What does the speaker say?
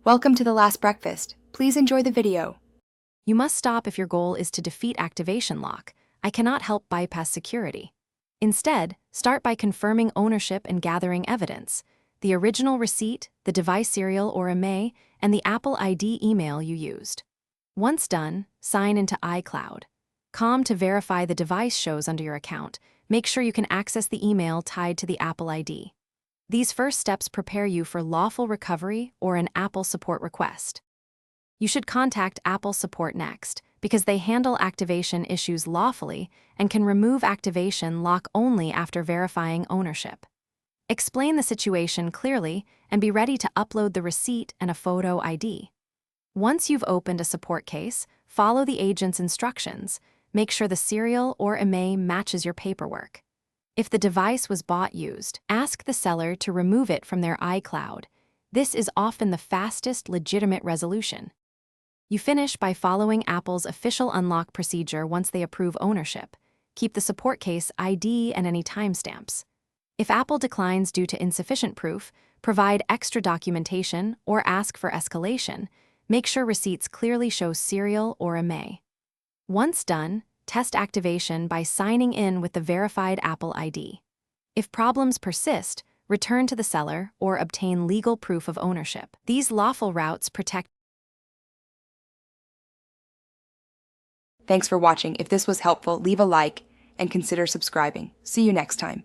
Welcome to the last breakfast. Please enjoy the video. You must stop if your goal is to defeat activation lock. I cannot help bypass security. Instead, start by confirming ownership and gathering evidence: the original receipt, the device serial or IMEI, and the Apple ID email you used. Once done, sign into iCloud. To verify the device shows under your account. Make sure you can access the email tied to the Apple ID. These first steps prepare you for lawful recovery or an Apple support request. You should contact Apple support next, because they handle activation issues lawfully and can remove activation lock only after verifying ownership. Explain the situation clearly and be ready to upload the receipt and a photo ID. Once you've opened a support case, follow the agent's instructions. Make sure the serial or IMEI matches your paperwork. If the device was bought used, ask the seller to remove it from their iCloud. This is often the fastest, legitimate resolution. You finish by following Apple's official unlock procedure once they approve ownership. Keep the support case ID and any timestamps. If Apple declines due to insufficient proof, provide extra documentation or ask for escalation. Make sure receipts clearly show serial or IMEI. Once done, test activation by signing in with the verified Apple ID. If problems persist, return to the seller or obtain legal proof of ownership. These lawful routes protect. Thanks for watching. If this was helpful, leave a like and consider subscribing. See you next time.